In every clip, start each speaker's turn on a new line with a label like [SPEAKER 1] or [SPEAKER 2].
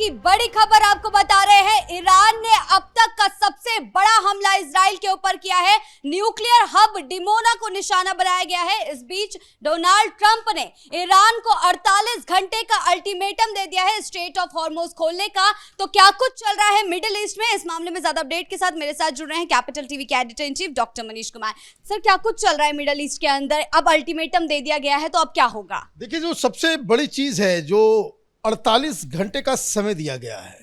[SPEAKER 1] की बड़ी खबर आपको बता रहे हैं। ईरान ने अब तक का सबसे बड़ा हमला इजराइल के ऊपर किया है। न्यूक्लियर हब डिमोना को निशाना बनाया गया है। इस बीच डोनाल्ड ट्रंप ने ईरान को 48 घंटे का अल्टीमेटम दे दिया है स्ट्रेट ऑफ हॉर्मुज खोलने का। तो क्या कुछ चल रहा है मिडिल ईस्ट में, इस मामले में ज्यादा अपडेट के साथ मेरे साथ जुड़ रहे हैं कैपिटल टीवी के editor in chief doctor Manish Kumar. Sir, क्या कुछ चल रहा है मिडिल ईस्ट के अंदर? अब अल्टीमेटम दे दिया गया है तो अब क्या होगा?
[SPEAKER 2] देखिए, जो सबसे बड़ी चीज है, जो 48 घंटे का समय दिया गया है,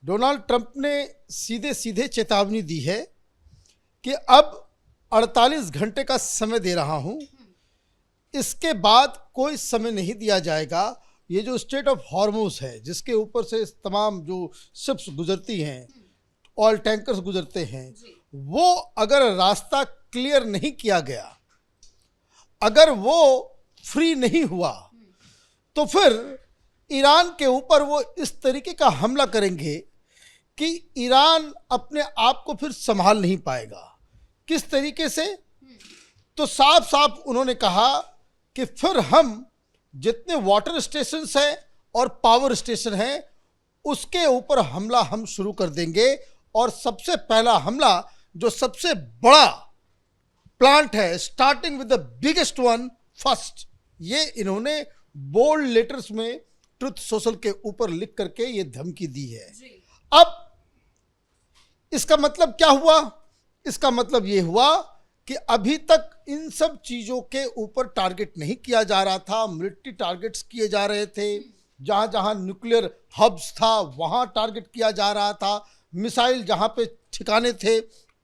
[SPEAKER 2] डोनाल्ड ट्रंप ने सीधे सीधे चेतावनी दी है कि अब 48 घंटे का समय दे रहा हूं, इसके बाद कोई समय नहीं दिया जाएगा। ये जो स्ट्रेट ऑफ हॉर्मुज है, जिसके ऊपर से तमाम जो शिप्स गुजरती हैं, ऑयल टैंकर्स गुजरते हैं, वो अगर रास्ता क्लियर नहीं किया गया, अगर वो फ्री नहीं हुआ, तो फिर ईरान के ऊपर वो इस तरीके का हमला करेंगे कि ईरान अपने आप को फिर संभाल नहीं पाएगा। किस तरीके से? तो साफ साफ उन्होंने कहा कि फिर हम जितने वाटर स्टेशंस हैं और पावर स्टेशन हैं, उसके ऊपर हमला हम शुरू कर देंगे। और सबसे पहला हमला, जो सबसे बड़ा प्लांट है, starting with the biggest one first, ये इन्होंने बोल्ड लेटर्स में ट्रुथ सोशल के ऊपर लिख करके ये धमकी दी है। अब इसका मतलब क्या हुआ? इसका मतलब ये हुआ कि अभी तक इन सब चीजों के ऊपर टारगेट नहीं किया जा रहा था। मिलिट्री टारगेट्स किए जा रहे थे, जहां जहां न्यूक्लियर हब्स था वहां टारगेट किया जा रहा था, मिसाइल जहां पे ठिकाने थे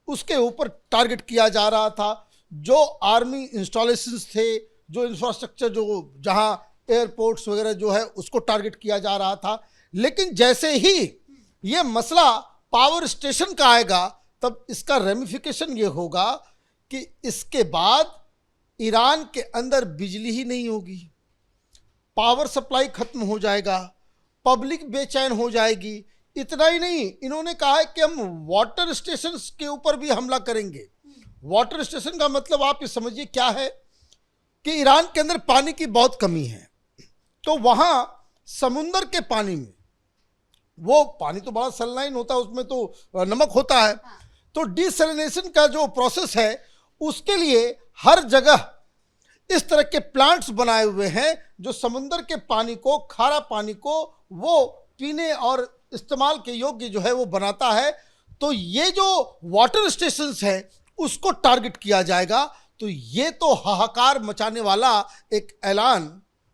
[SPEAKER 2] उसके ऊपर टारगेट किया जा रहा था, जो आर्मी इंस्टॉलेशंस थे, जो इंफ्रास्ट्रक्चर, जो जहां एयरपोर्ट्स वगैरह जो है, उसको टारगेट किया जा रहा था। लेकिन जैसे ही ये मसला पावर स्टेशन का आएगा, तब इसका रेमिफिकेशन ये होगा कि इसके बाद ईरान के अंदर बिजली ही नहीं होगी, पावर सप्लाई खत्म हो जाएगा, पब्लिक बेचैन हो जाएगी। इतना ही नहीं, इन्होंने कहा है कि हम वाटर स्टेशन के ऊपर भी हमला करेंगे। वाटर स्टेशन का मतलब आप ये समझिए क्या है कि ईरान के अंदर पानी की बहुत कमी है, तो वहां समुंदर के पानी में, वो पानी तो बड़ा सलाइन होता है, उसमें तो नमक होता है, तो डिसैलिनेशन का जो प्रोसेस है, उसके लिए हर जगह इस तरह के प्लांट्स बनाए हुए हैं जो समुंदर के पानी को, खारा पानी को, वो पीने और इस्तेमाल के योग्य जो है वो बनाता है। तो ये जो वाटर स्टेशंस हैं उसको टारगेट किया जाएगा। तो ये तो हाहाकार मचाने वाला एक ऐलान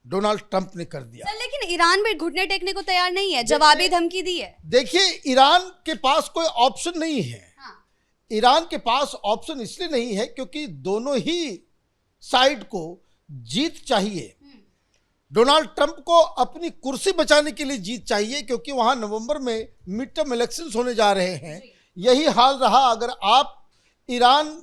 [SPEAKER 2] डोनाल्ड ट्रंप ने कर दिया।
[SPEAKER 1] लेकिन ईरान भी घुटने टेकने को तैयार नहीं है, जवाबी धमकी दी है।
[SPEAKER 2] देखिए, ईरान के पास कोई ऑप्शन नहीं है। ईरान के पास ऑप्शन इसलिए नहीं है क्योंकि दोनों ही साइड को जीत चाहिए। डोनाल्ड ट्रंप को अपनी कुर्सी बचाने के लिए जीत चाहिए, क्योंकि वहां नवंबर में मिड टर्म इलेक्शंस होने जा रहे हैं। यही हाल रहा, अगर आप ईरान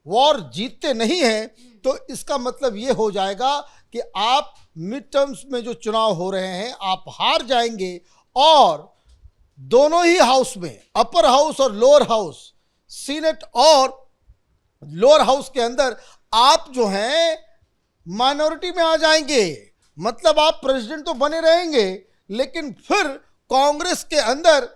[SPEAKER 2] वॉर जीतते नहीं हैं तो इसका मतलब ये हो जाएगा कि आप मिड टर्म्स में जो चुनाव हो रहे हैं आप हार जाएंगे, और दोनों ही हाउस में, अपर हाउस और लोअर हाउस, सीनेट और लोअर हाउस के अंदर आप जो हैं माइनॉरिटी में आ जाएंगे। मतलब आप प्रेसिडेंट तो बने रहेंगे, लेकिन फिर कांग्रेस के अंदर,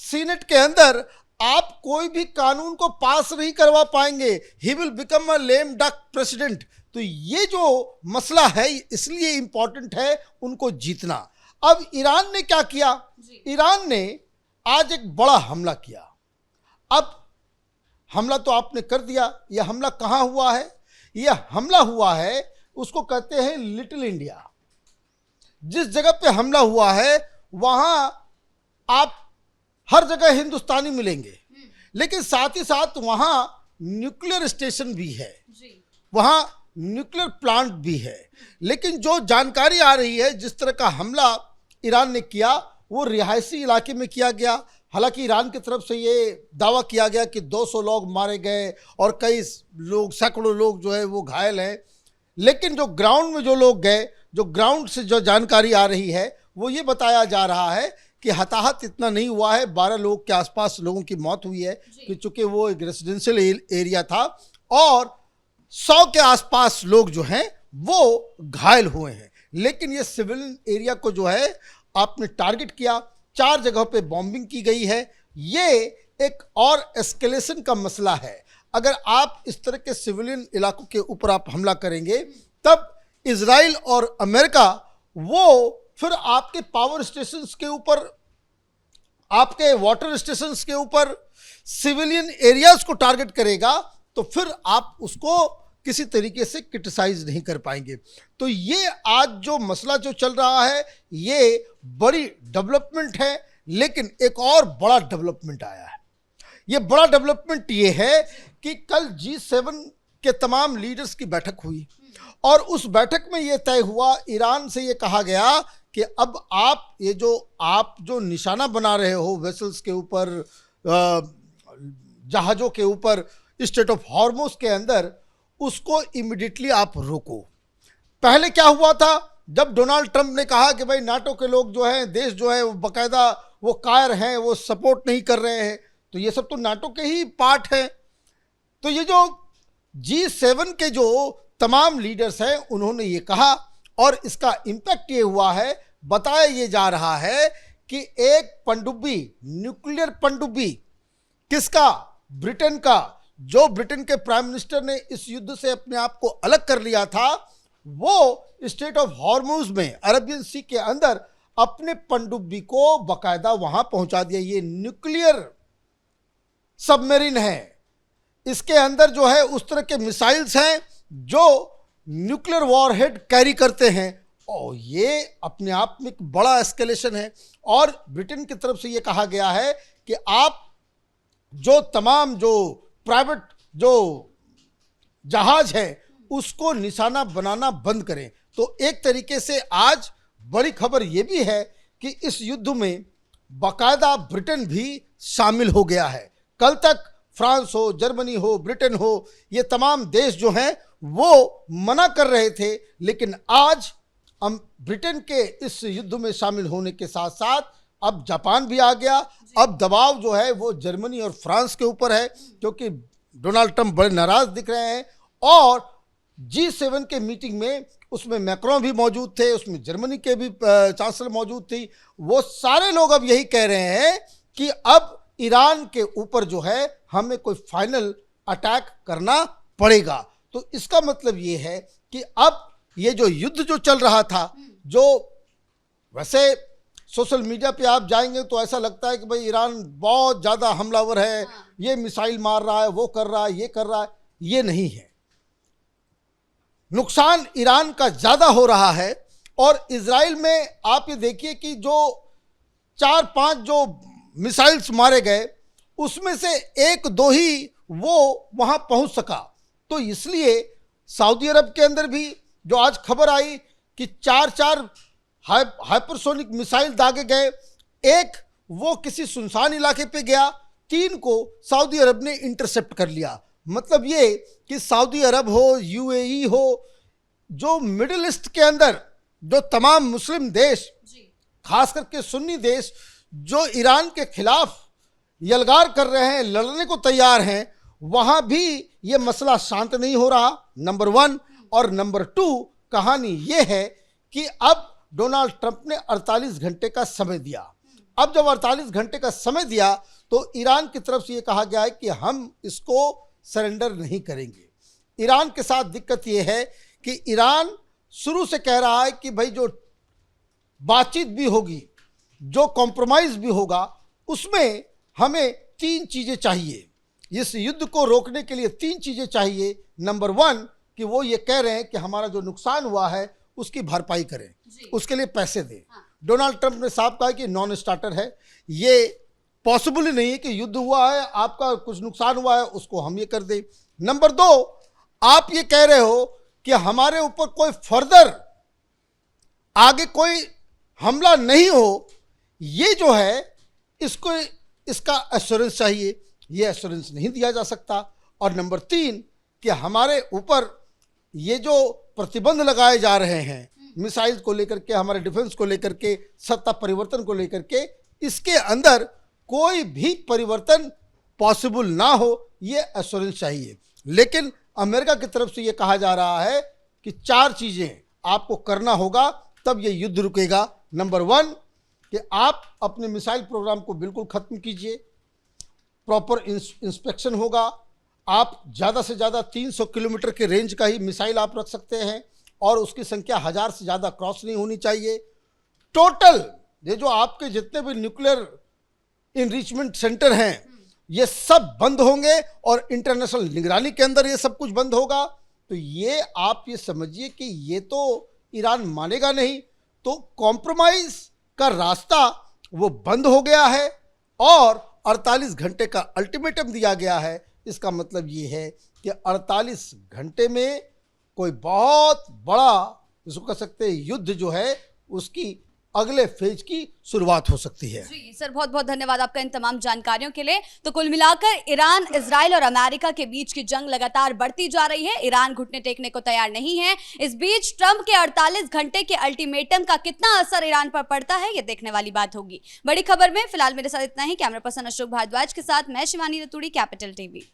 [SPEAKER 2] सीनेट के अंदर आप कोई भी कानून को पास नहीं करवा पाएंगे। He will become a lame duck president. तो ये जो मसला है, इसलिए इंपॉर्टेंट है उनको जीतना। अब ईरान ने क्या किया? ईरान ने आज एक बड़ा हमला किया। अब हमला तो आपने कर दिया। यह हमला कहाँ हुआ है? यह हमला हुआ है, उसको कहते हैं लिटिल इंडिया। जिस जगह पे हमला हुआ है वहां आप हर जगह हिंदुस्तानी मिलेंगे, लेकिन साथ ही साथ वहां न्यूक्लियर स्टेशन भी है, वहां न्यूक्लियर प्लांट भी है। लेकिन जो जानकारी आ रही है, जिस तरह का हमला ईरान ने किया वो रिहायशी इलाके में किया गया। हालांकि ईरान की तरफ से ये दावा किया गया कि 200 लोग मारे गए और कई लोग, सैकड़ों लोग जो है वो घायल हैं। लेकिन जो ग्राउंड में जो लोग गए, जो ग्राउंड से जो जानकारी आ रही है, वो ये बताया जा रहा है कि हताहत इतना नहीं हुआ है। 12 लोग के आसपास लोगों की मौत हुई है, कि चूंकि वो एक रेसिडेंशियल एरिया था, और 100 के आसपास लोग जो हैं वो घायल हुए हैं। लेकिन ये सिविलियन एरिया को जो है आपने टारगेट किया। 4 जगहों पे बॉम्बिंग की गई है। ये एक और एस्केलेशन का मसला है। अगर आप इस तरह के सिविलियन इलाकों के ऊपर आप हमला करेंगे, तब इजराइल और अमेरिका वो फिर आपके पावर स्टेशंस के ऊपर, आपके वाटर स्टेशंस के ऊपर, सिविलियन एरियाज को टारगेट करेगा, तो फिर आप उसको किसी तरीके से क्रिटिसाइज नहीं कर पाएंगे। तो ये आज जो मसला जो चल रहा है, ये बड़ी डेवलपमेंट है। लेकिन एक और बड़ा डेवलपमेंट आया है। ये बड़ा डेवलपमेंट ये है कि कल G7 के तमाम लीडर्स की बैठक हुई और उस बैठक में ये तय हुआ, ईरान से ये कहा गया कि अब आप जो निशाना बना रहे हो वेसल्स के ऊपर, जहाज़ों के ऊपर, स्ट्रेट ऑफ हॉर्मुज के अंदर, उसको इमीडिएटली आप रोको। पहले क्या हुआ था, जब डोनाल्ड ट्रंप ने कहा कि भाई नाटो के लोग जो हैं, देश जो है वो बाकायदा वो कायर हैं, वो सपोर्ट नहीं कर रहे हैं, तो ये सब तो नाटो के ही पार्ट हैं। तो ये जो G7 के जो तमाम लीडर्स हैं, उन्होंने ये कहा और इसका इम्पैक्ट ये हुआ है, बताया ये जा रहा है कि एक पनडुब्बी, न्यूक्लियर पनडुब्बी, किसका? ब्रिटेन का, जो ब्रिटेन के प्राइम मिनिस्टर ने इस युद्ध से अपने आप को अलग कर लिया था, वो स्ट्रेट ऑफ हॉर्मुज में, अरबियन सी के अंदर अपने पनडुब्बी को बाकायदा वहां पहुंचा दिया। ये न्यूक्लियर सबमरीन है, इसके अंदर जो है उस तरह के मिसाइल्स हैं जो न्यूक्लियर वॉरहेड कैरी करते हैं, और ये अपने आप में एक बड़ा एस्केलेशन है। और ब्रिटेन की तरफ से ये कहा गया है कि आप जो तमाम जो प्राइवेट जो जहाज है उसको निशाना बनाना बंद करें। तो एक तरीके से आज बड़ी खबर ये भी है कि इस युद्ध में बाकायदा ब्रिटेन भी शामिल हो गया है। कल तक फ्रांस हो, जर्मनी हो, ब्रिटेन हो, ये तमाम देश जो हैं वो मना कर रहे थे, लेकिन आज हम ब्रिटेन के इस युद्ध में शामिल होने के साथ साथ अब जापान भी आ गया। अब दबाव जो है वो जर्मनी और फ्रांस के ऊपर है, क्योंकि डोनाल्ड ट्रंप बड़े नाराज दिख रहे हैं। और G7 के मीटिंग में उसमें मैक्रोन भी मौजूद थे, उसमें जर्मनी के भी चांसलर मौजूद थी। वो सारे लोग अब यही कह रहे हैं कि अब ईरान के ऊपर जो है हमें कोई फाइनल अटैक करना पड़ेगा। तो इसका मतलब ये है कि अब ये जो युद्ध जो चल रहा था, जो वैसे सोशल मीडिया पे आप जाएंगे तो ऐसा लगता है कि भाई ईरान बहुत ज़्यादा हमलावर है, ये मिसाइल मार रहा है, वो कर रहा है, ये कर रहा है, ये नहीं है। नुकसान ईरान का ज़्यादा हो रहा है। और इजराइल में आप ये देखिए कि जो 4-5 जो मिसाइल्स मारे गए, उसमें से 1-2 ही वो वहाँ पहुँच सका। तो इसलिए सऊदी अरब के अंदर भी जो आज खबर आई कि 4 हाइपरसोनिक मिसाइल दागे गए, एक वो किसी सुनसान इलाके पे गया, 3 को सऊदी अरब ने इंटरसेप्ट कर लिया। मतलब ये कि सऊदी अरब हो, UAE हो, जो मिडिल ईस्ट के अंदर जो तमाम मुस्लिम देश, खास करके सुन्नी देश, जो ईरान के खिलाफ यलगार कर रहे हैं, लड़ने को तैयार हैं, वहाँ भी ये मसला शांत नहीं हो रहा, नंबर 1। और नंबर 2 कहानी ये है कि अब डोनाल्ड ट्रंप ने 48 घंटे का समय दिया। अब जब 48 घंटे का समय दिया तो ईरान की तरफ से ये कहा गया है कि हम इसको सरेंडर नहीं करेंगे। ईरान के साथ दिक्कत ये है कि ईरान शुरू से कह रहा है कि भाई जो बातचीत भी होगी, जो कॉम्प्रोमाइज़ भी होगा, उसमें हमें 3 चीज़ें चाहिए। इस युद्ध को रोकने के लिए 3 चीज़ें चाहिए। नंबर 1 कि वो ये कह रहे हैं कि हमारा जो नुकसान हुआ है उसकी भरपाई करें, उसके लिए पैसे दें। डोनाल्ड ट्रंप ने साफ कहा कि नॉन स्टार्टर है, ये पॉसिबल ही नहीं है कि युद्ध हुआ है, आपका कुछ नुकसान हुआ है, उसको हम ये कर दें। नंबर 2, आप ये कह रहे हो कि हमारे ऊपर कोई फर्दर आगे कोई हमला नहीं हो, ये जो है इसको इसका एश्योरेंस चाहिए, ये एश्योरेंस नहीं दिया जा सकता। और नंबर 3 कि हमारे ऊपर ये जो प्रतिबंध लगाए जा रहे हैं मिसाइल को लेकर के, हमारे डिफेंस को लेकर के, सत्ता परिवर्तन को लेकर के, इसके अंदर कोई भी परिवर्तन पॉसिबल ना हो, ये एश्योरेंस चाहिए। लेकिन अमेरिका की तरफ से ये कहा जा रहा है कि 4 चीज़ें आपको करना होगा, तब ये युद्ध रुकेगा। नंबर 1 कि आप अपने मिसाइल प्रोग्राम को बिल्कुल ख़त्म कीजिए, प्रॉपर इंस्पेक्शन होगा, आप ज़्यादा से ज़्यादा 300 किलोमीटर के रेंज का ही मिसाइल आप रख सकते हैं और उसकी संख्या 1000 से ज़्यादा क्रॉस नहीं होनी चाहिए। टोटल ये जो आपके जितने भी न्यूक्लियर इनरिचमेंट सेंटर हैं ये सब बंद होंगे और इंटरनेशनल निगरानी के अंदर ये सब कुछ बंद होगा। तो ये आप ये समझिए कि ये तो ईरान मानेगा नहीं, तो कॉम्प्रोमाइज़ का रास्ता वो बंद हो गया है और 48 घंटे का अल्टीमेटम दिया गया है। इसका मतलब ये है कि 48 घंटे में कोई बहुत बड़ा जिसको कह सकते हैं युद्ध जो है उसकी अगले फेज की शुरुआत हो सकती है।
[SPEAKER 1] जी सर, बहुत बहुत धन्यवाद आपका इन तमाम जानकारियों के लिए। तो कुल मिलाकर ईरान, इजराइल और अमेरिका के बीच की जंग लगातार बढ़ती जा रही है। ईरान घुटने टेकने को तैयार नहीं है। इस बीच ट्रंप के 48 घंटे के अल्टीमेटम का कितना असर ईरान पर पड़ता है ये देखने वाली बात होगी। बड़ी खबर में फिलहाल मेरे साथ इतना ही। कैमरा पर्सन अशोक भारद्वाज के साथ मैं शिवानी रतूड़ी, कैपिटल टीवी।